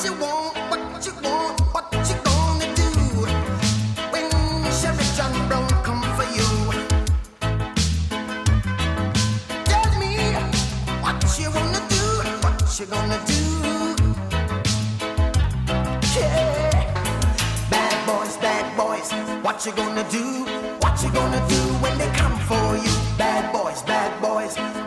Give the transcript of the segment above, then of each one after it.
you want, what you gonna do when Sheriff John Brown come for you? Tell me what you wanna do, what you gonna do? Yeah, bad boys, what you gonna do? What you gonna do when they come for you? Bad boys,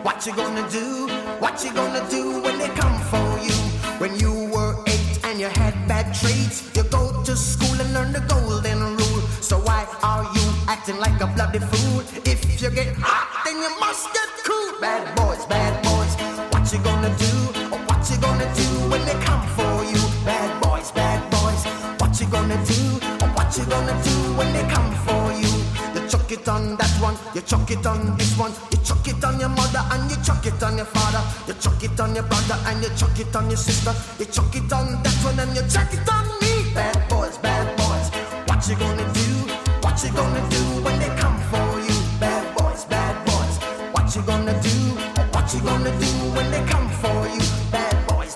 what you gonna do? What you gonna do when they come for you? When you were 8 and you had bad traits, you go to school and learn the golden rule. So why are you acting like a bloody fool? If you get hot, then you must get cool. Bad boys, what you gonna do? What you gonna do when they come for you? Bad boys, what you gonna do? What you gonna do when they come for you? You chuck it on that one, you chuck it on this one, you chuck it on your mother and you chuck it on your father, you chuck it on your brother and you chuck it on your sister, you chuck it on that one and you chuck it on me. Bad boys, what you gonna do? What you gonna do when they come for you? Bad boys, what you gonna do? What you gonna do when they come for you? Bad boys,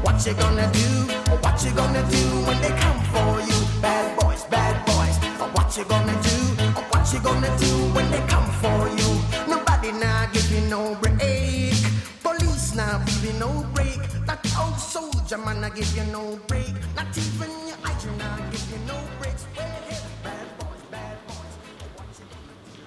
what you gonna do? What you gonna do when they come for you? Bad boys, what you gonna do? What you gonna do when they come for you? Nobody now give you no break. Police now give you no break. That old soldier man I give you no break. Not even your eyes now give you no breaks. Well, hey, bad boys, what you gonna do?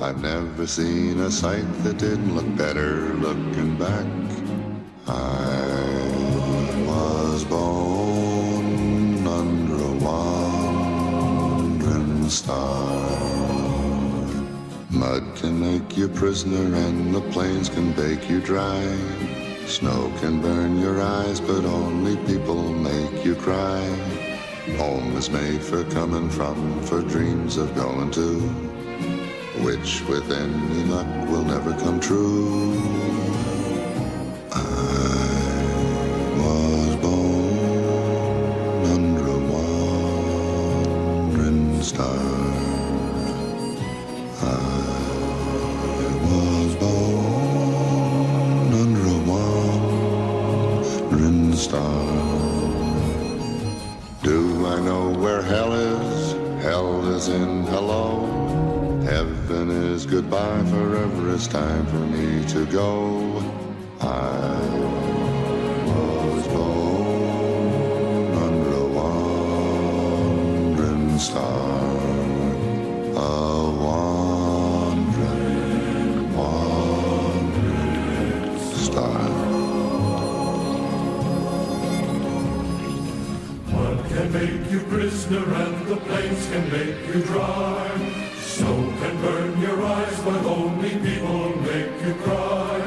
I've never seen a sight that didn't look better looking back. I was born under a wandering star. Mud can make you prisoner and the plains can bake you dry. Snow can burn your eyes, but only people make you cry. Home is made for coming from, for dreams of going to, which with any luck will never come true. I was born under a wandering star. know where hell is. Hell is in hello. Heaven is goodbye. Forever it's time for me to go. I was born under a wandering star. A wandering star. Can make you prisoner and the plains can make you dry. Snow can burn your eyes, but only people make you cry.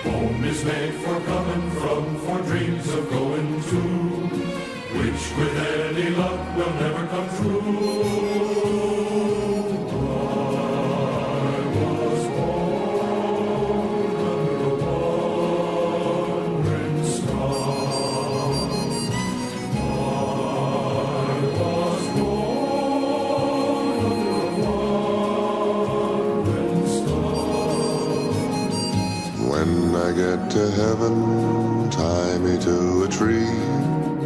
Home is made for coming from, for dreams of going to, which with any luck will never come true. I was born under a wandering star. When I get to heaven, tie me to a tree,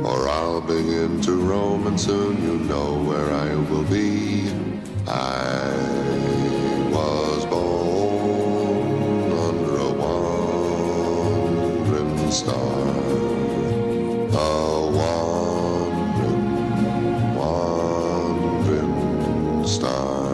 or I'll begin to roam, and soon you know where I will be. I was born under a wandering star, a wandering star.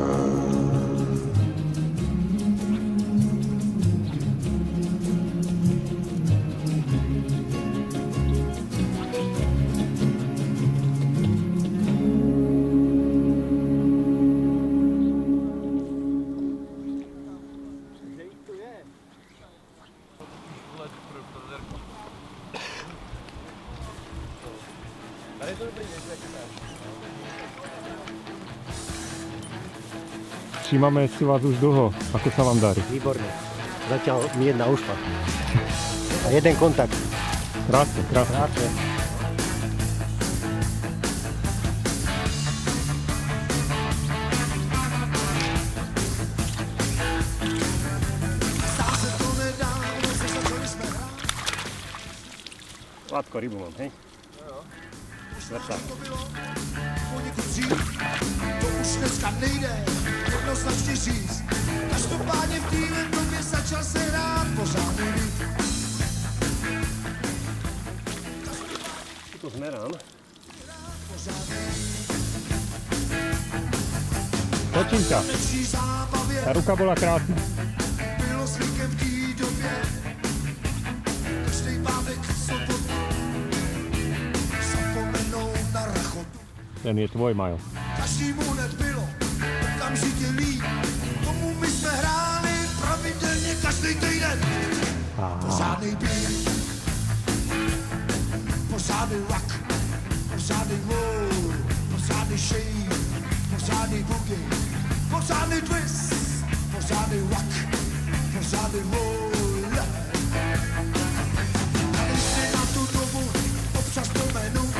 Všímame si vás už dlho. Ako sa vám darí? Výborne. Zatiaľ mi jedna ušla. A jeden kontakt. Krásne, krásne. Krásne. Látko, rybu mám, hej? Vrta. To už dneska nejde jednoznačně říct. Každopádně v téhle době začal se hrát pořádný beat. To zmerám. Točím ťa. Lepší zábavě Tá ruka bola krásna. bylo zvykem v té době. Každej pátek v sobotu zapomenou na rachotu. Ten je tvoj, Majo. Každému hned bylo okamžitě líp. Tomu my jsme hráli pravidelně každý týden. Pořádnej beat, pořádnej rock, pořádnej roll, pořádnej shake, pořádnej boogie, pořádnej twist, pořádnej rock, pořádnej roll. A když si na tu dobu občas vzpomenu,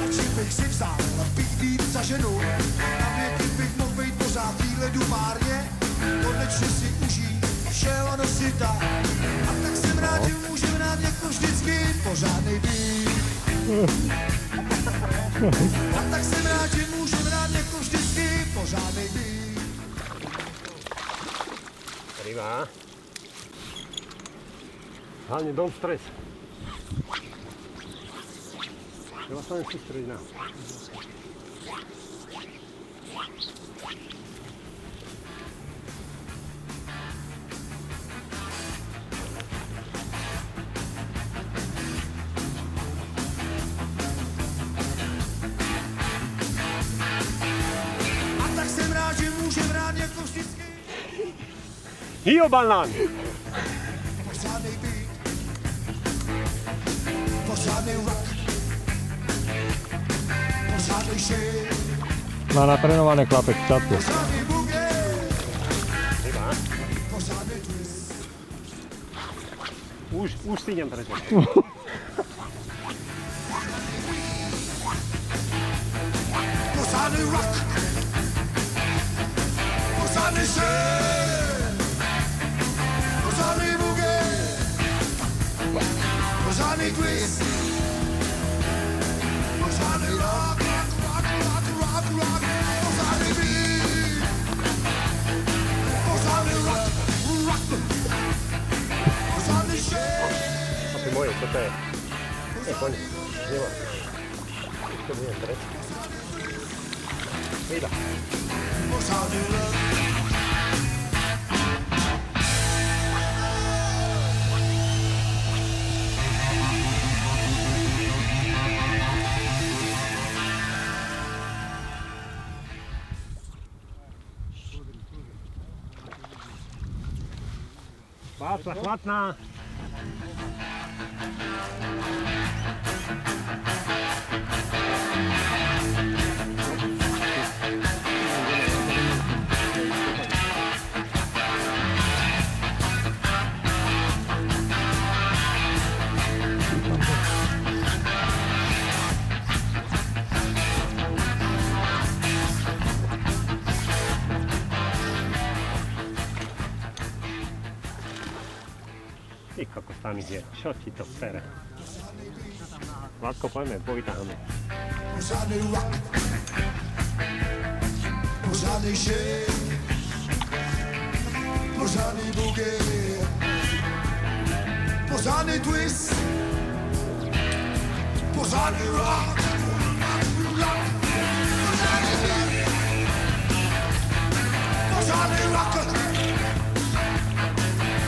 radši bych si vzal beat za ženu. Na věky bych mohl být pořád týhle duvárně, konečně si užít všeho nosita. A tak jsem rád, že můžem hrát jako vždycky pořádnej beat. A tak jsem rád, že můžu hrát jako vždycky pořádnej beat. Ryba. Hlavne don't stress. Treba sa len sústrediť na. A tak jsem rád, že můžem hrát jako vždycky Hio banán! pořádnej beat. Pořádnej rock, pořádnej shake, Má natrénované klapek v čapke. pořádnej boogie, Ryba. pořádnej twist. Už si idem preto. Pořádnej rock, pořádnej shake, pořádnej boogie, pořádnej twist, pořádnej rock, rock, rock. kone. Nemám. Ešte budem dreť. Vida. Václav, chvatná. Ty kokos, tam ide. Čo ti to pere? Vládko, poďme, povytáhame. Pořádnej rock, pořádnej shake, pořádnej boogie, pořádnej twist, pořádnej rock, pořádnej beat, pořádnej rock,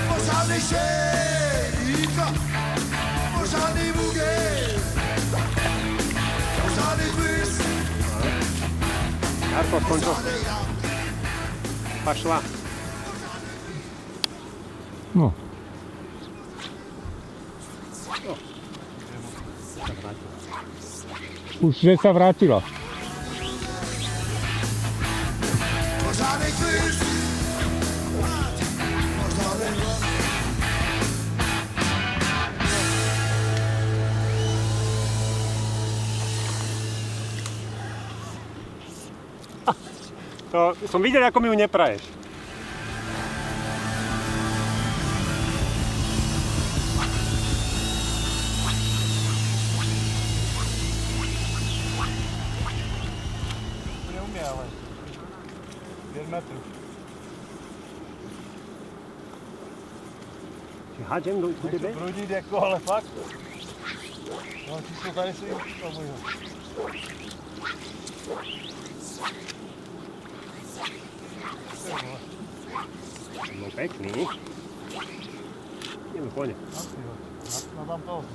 pořádnej shake, pořádnej boogie. Jarko, skončil. Pašla. No. Už že sa vrátila. To som videl, ako mi ju nepraješ. Neumie, ale 5 metrů. Hádžem do tebe? Prudit jako, ale fakt. No, číslo tady si ustavují. No pekný. Ideme po ne. No tam toho.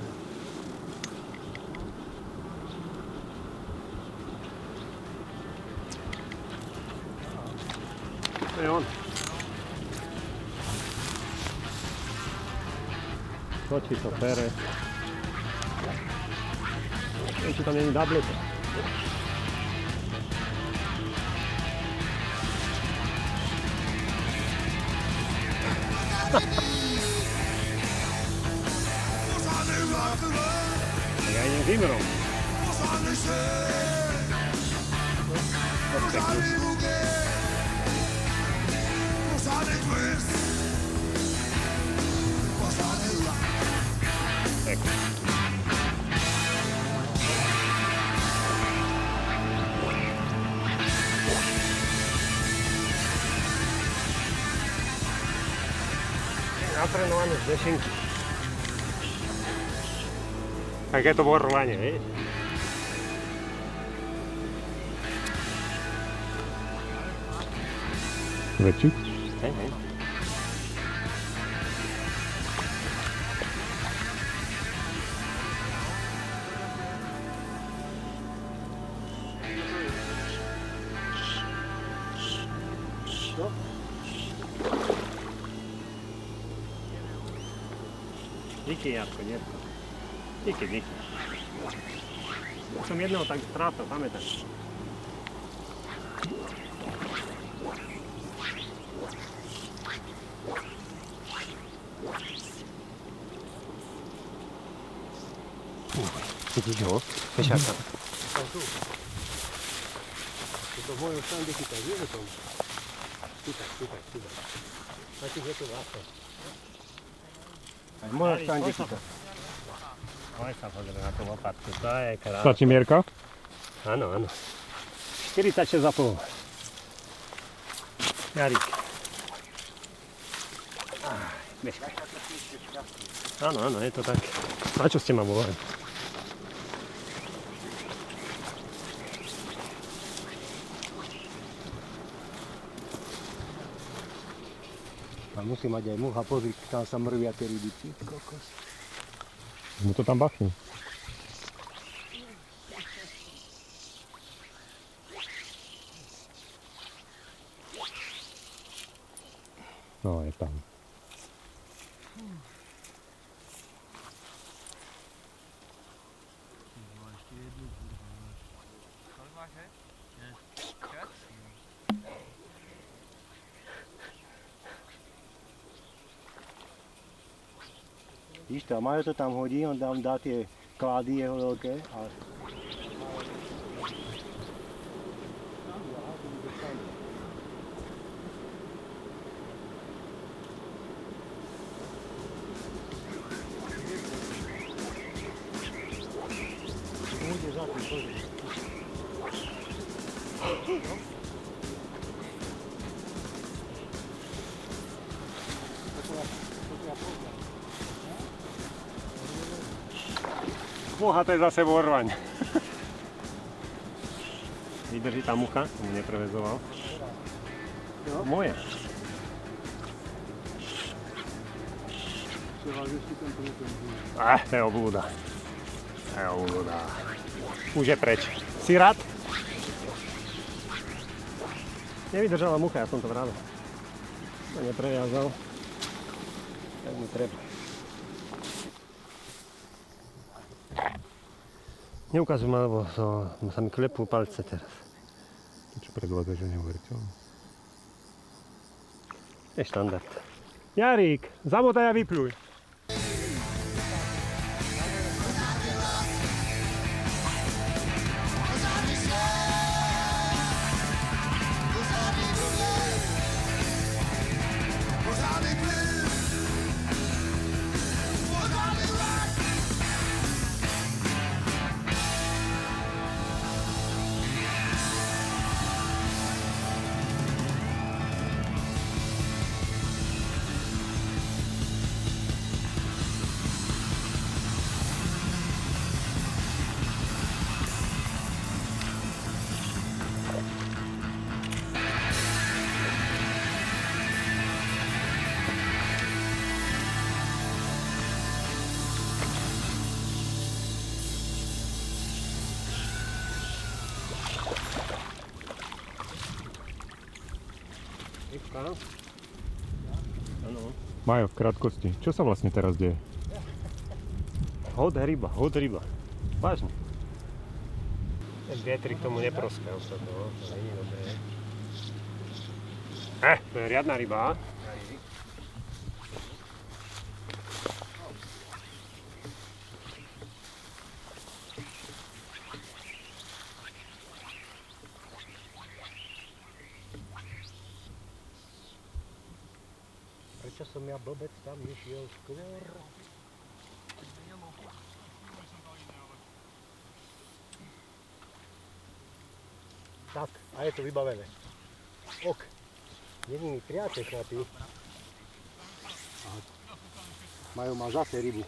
To je on. To ti to pere. Neviem, či tam není doubleta. Ja idem Zimmerom. Natrenované z dešinky. Také to borlanie, vieš? Väčší? Hej, hej. Díky, Jarko, nie? Díky. Som jedného tak strátil, pamätáš? Vidíš ho? Pešáka. Je to môj oštándy chytať, vieš o tom? Chytať. Takých je to vážne. Môj oštándy chytať. Oj sa pozrie na tú lopatku, to je krásne. Stačí mierka? Áno. 46,5. Jarík. Bežkaj. Áno, je to tak. Na čo ste ma volali? A musí mať aj mucha, pozri, tam sa mrvia tie ryby. Ty kokos. Mu to tam bachne. No, je tam. Víš to, Majo to tam hodí, on tam dá tie klády jeho veľké a... Bude za tým, pozri. Moha, to je zase vorvaň. Vydrží tá mucha, som ju neprevezoval. Moje. To je obľúda. To je obľúda. Už je preč. Si rád? Nevydržala mucha, ja som to vravel. To nepreviazal. Tak mi treba. Neukazuj ma, lebo sa mi klepú palce teraz. To čo predvádzaš, že neuveriteľné? Je štandard. Jarík, zamotaj a vypľuj. Áno? Áno. Majo, v krátkosti, čo sa vlastne teraz deje? Hod ryba. Vážne. Ten vietrik tomu neproskal sa to, to není dobré. To je riadna ryba. Prečo som ja blbec tam nešiel skôr? Tak, a je to vybavené. Ok. Není mi priate chlapi. Majo má zase rybu.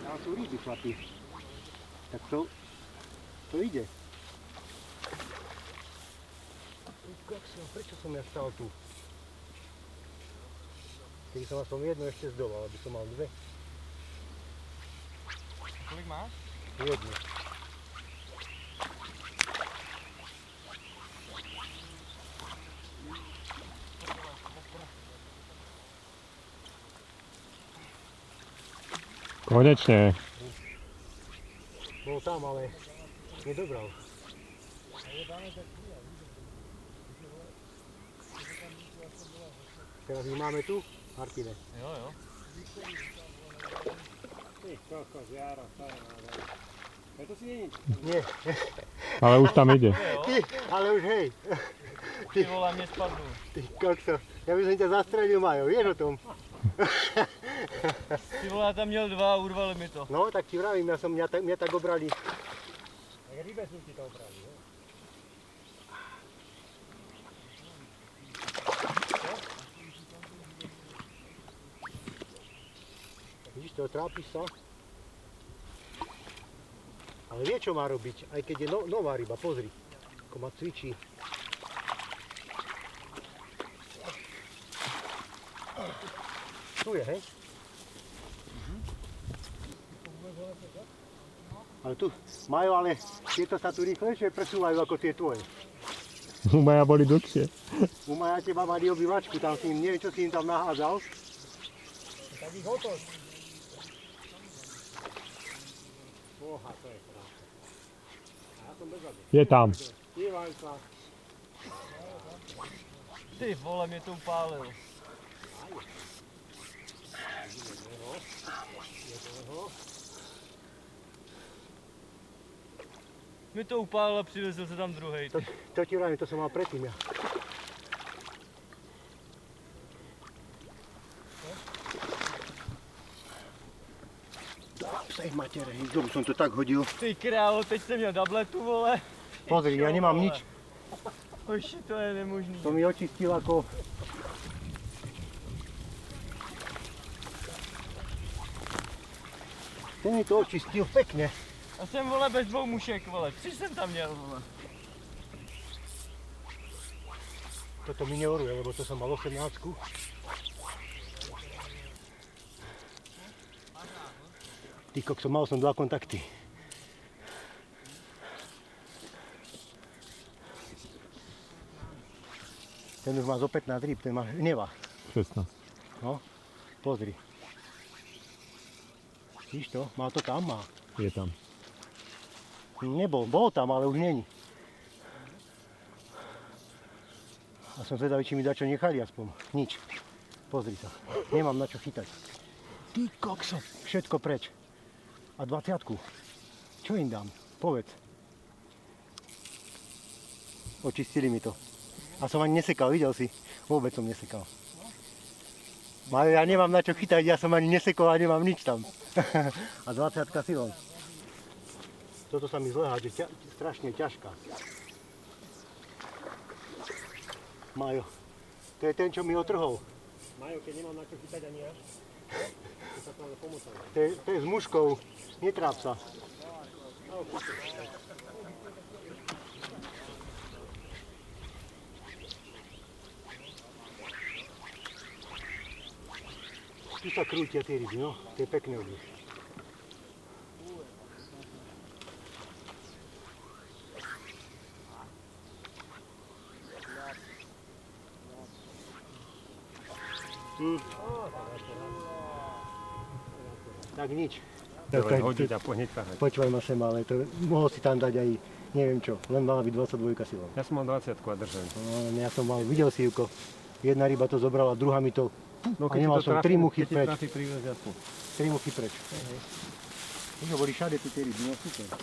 Tam sú ryby, chlapi. Tak to ide. Prečo som ja stal tu? Keby som aspoň jednu ešte zdolal, aby som mal dve. Kolik máš? Jednu. Konečne. Bol tam, ale nedobral. Teraz ich máme tu, Martine. Jo. Ty kokos, Jaro, to je nádherné. To si nie je nič. Nie, Ale už tam ide. ty, ale už hej. Ty vole, mne spadnú. Ty kokso, ja by som ťa zastrelil, Majo, vieš o tom? Ty vole, ja tam měl dva a urvali mi to. No, tak ti vravím, mňa tak obrali. Tak rybe sú ti to opravili, ne? to, trápiš sa. Ale vie, čo má robiť, aj keď je nová ryba, pozri, ako ma cvičí. Tu je, hej? Ale tu, majú, ale tieto sa tu rýchlejšie presúvajú ako tie tvoje. U Maja boli dlhšie. U Maja teba mali obývačku, tam si im, neviem, čo si im tam nahádzal. Tak ich otoč. Oha, to je krásne. A ja som bez zady. Je tam. Dívaj sa. Ty vole, mě to upálil. Mě to upálil a přivezl se tam druhej. To ti vravím, to som mal predtým ja. Psej matere, kdo som to tak hodil. Ty králo, teď jsem měl dabletu, vole. Pozri, ja nemám nič. Oši, to je nemožný. To mi očistil ako... Ten mi to očistil pekne. Já jsem, vole, bez dvou mušek, vole. 3 jsem tam měl, vole. Toto mi neoruje, lebo to som mal 18. Ty kokso, mal som 2 kontakty. Ten už má zo 15 rýb, ten má hneva. 16. No, pozri. Víš to? Má to tam, má. Je tam. Bol tam, ale už není. A som zvedavý, či mi dačo nechali aspoň. Nič. Pozri sa. Nemám na čo chytať. Ty kokso. Všetko preč. A 20-ku. Čo im dám? Povedz. Očistili mi to. A som ani nesekal, videl si? Vôbec som nesekal. Majo, ja nemám na čo chytať, ja som ani nesekol a nemám nič tam. A 20-ka silou. Toto sa mi zle hádže, strašne ťažká. Majo, to je ten, čo mi otrhol. Majo, keď nemám na čo chytať ani ja, to sa práve pomocám. To je s muškou, netráp sa. Tu sa krútia tie ryby, no, to je pekné od nich. Tak nič. Len hodiť a hneď ťahať. Počúvaj ma sem, ale to mohol si tam dať aj neviem čo, len mala byť 22 silou. Ja som mal 20 a držem. No, ja som mal, videl si Juko, jedna ryba to zobrala, druhá mi to, No, a nemal som 3 muchy preč. 3 muchy preč. Už boli všade tu tie ryby, no super.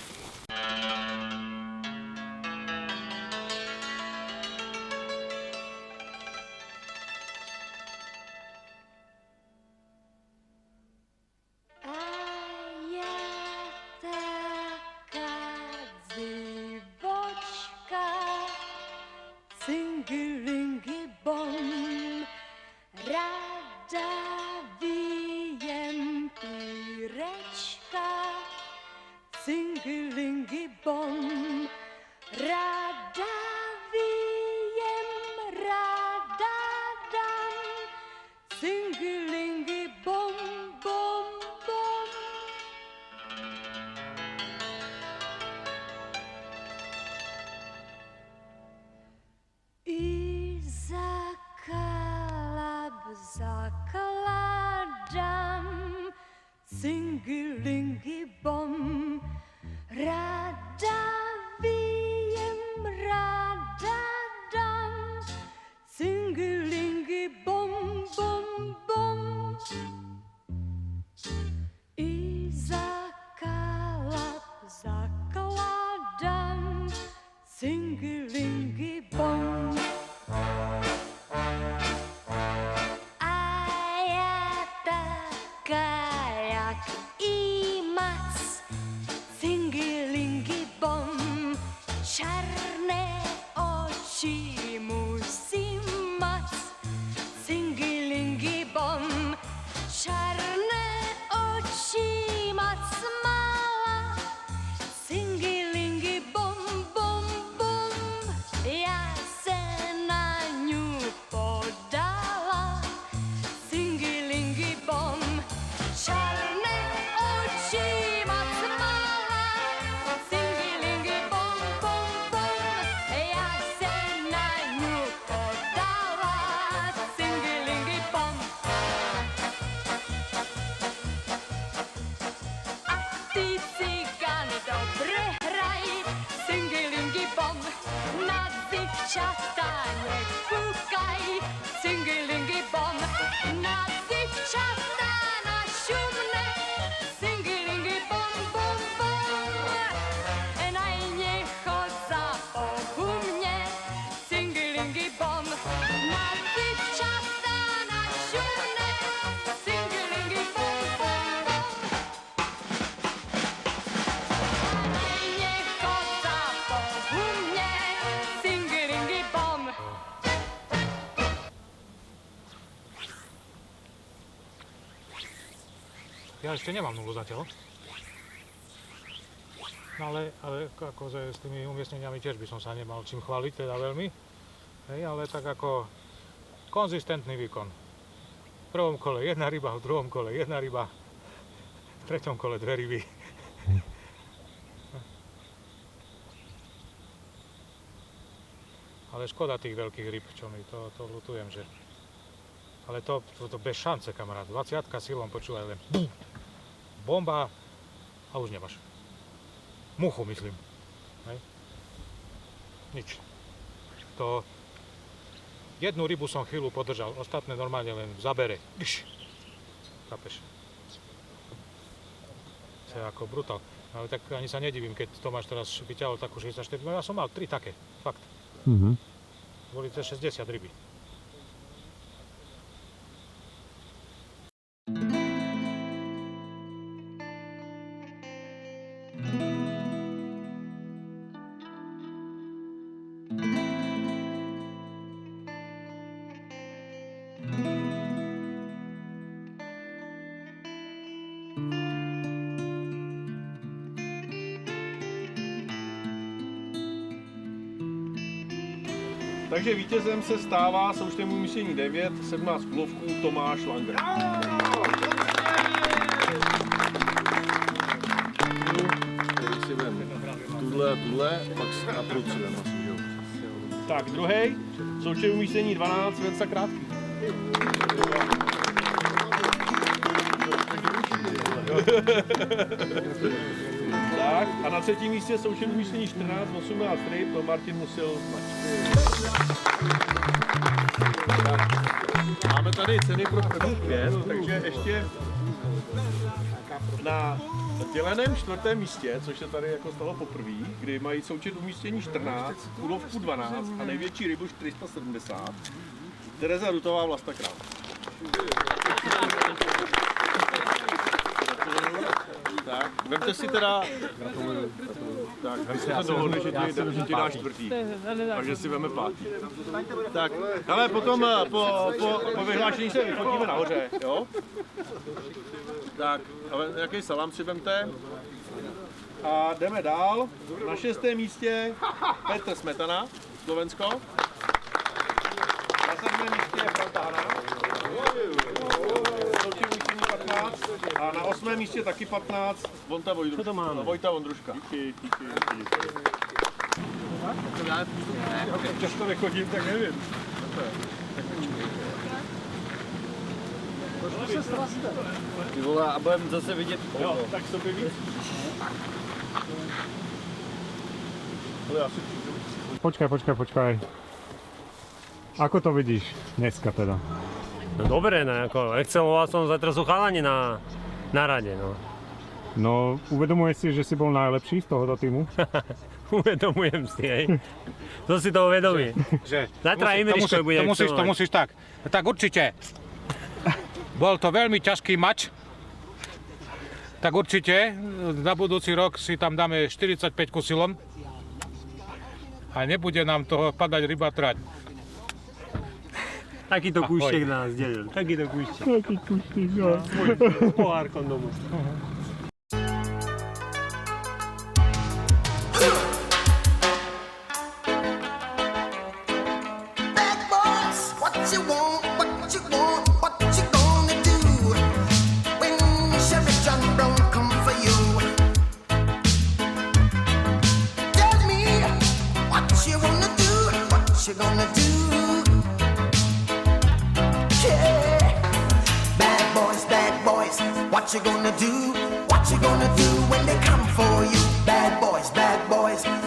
dziewczata nie kukaj, singilingi bom. Na dziewczata na siumne, singilingi bom, bom, bom. Naj nie chodza po mnie, singilingi bom. Na dziewczata na siumne, singilingi bom, bom, bom. Naj nie chodza po mnie, singilingi bom. Ja ešte nemám nulu zatiaľ. No ale akože s tými umiestneniami tiež by som sa nemal čím chváliť, teda veľmi. Hej, ale tak ako konzistentný výkon. V prvom kole jedna ryba, v druhom kole jedna ryba, v treťom kole dve ryby. Ale škoda tých veľkých ryb, čo mi to ľutujem, že... Ale to bez šance, kamarát. 20-ka silom, počúvaj len. Bum! Bomba a už nemáš. Muchu, myslím. Hej. Nič. To... Jednu rybu som chvíľu podržal, ostatné normálne len v zabere. Gš! Chápeš? To je ako brutál. Ale tak ani sa nedivím, keď Tomáš teraz vyťahol takú 64. No ja som mal 3 také, fakt. Boli to 60 ryby. Takže vítězem se stává součtem umístění 9, 17 kulovků Tomáš Langer. Si vem tuhle a tuhle, pak si naprucujeme asi, jo. Tak, druhý, součtem umístění 12, Venca Krátký. Tak, a na třetím místě součet umístění 14, 18 ryb, to Martin Musil. Máme tady ceny pro první 5, takže ještě na děleném 4. místě, což se tady jako stalo poprvé, kdy mají součet umístění 14, kulovku 12 a největší rybu 470, Tereza Rutová, Vlasta Král. Tak, vemte si teda... Gratuluju. Tak, my jsme se dohodli, že ti dáš čtvrtý. A že si veme pátý. Tak, ale potom po vyhlášení se vyfotíme nahoře, jo? Tak, ale nějaký salám si vemte. A jdeme dál. Na 6. místě Petr Smetana, Slovensko. Na 7. místě Franta Hana. A na 8. místě taky 15, Vojta Vondruška. Co to máme? Vojta Vondruška. Díky. Já často nechodím, tak nevím. Ty vole, a budeme zase vidět. Jo, tak to by víc. Ale asi... Počkaj. Ako to vidíš dneska teda? No dobre, no ako exceloval som, zatiaľ sú chalani na rade, no. No, uvedomuješ si, že si bol najlepší z tohoto týmu? Uvedomujem si, hej. To si to uvedomí. Zatra Imriško bude excelovať. To musíš tak. Tak určite. Bol to veľmi ťažký mač. Tak určite na budúci rok si tam dáme 45 silom. A nebude nám toho padať ryba trať. Takýto kúštek nás delil. Takýto kúštek. No. S pohárkom domov. Bad boys, what you want, what you gonna do when Sheriff John Brown come for you? Tell me what you wanna do, what you gonna do? What you gonna do? What you gonna do when they come for you? Bad boys,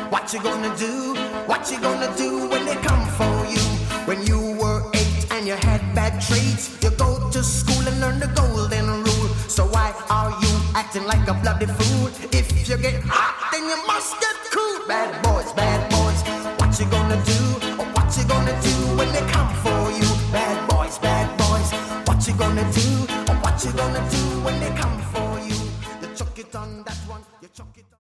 what What you gonna do? What you gonna do when they come for you? When you were 8 and you had bad traits, you go to school and learn the golden rule. So why are you acting like a bloody fool? If you get hot, then you must get cool. Bad boys, what you gonna do? What you gonna do when they come for you? Bad boys, what you gonna do? What you gonna do when they come for you? You chuck it on that one, you chuck it on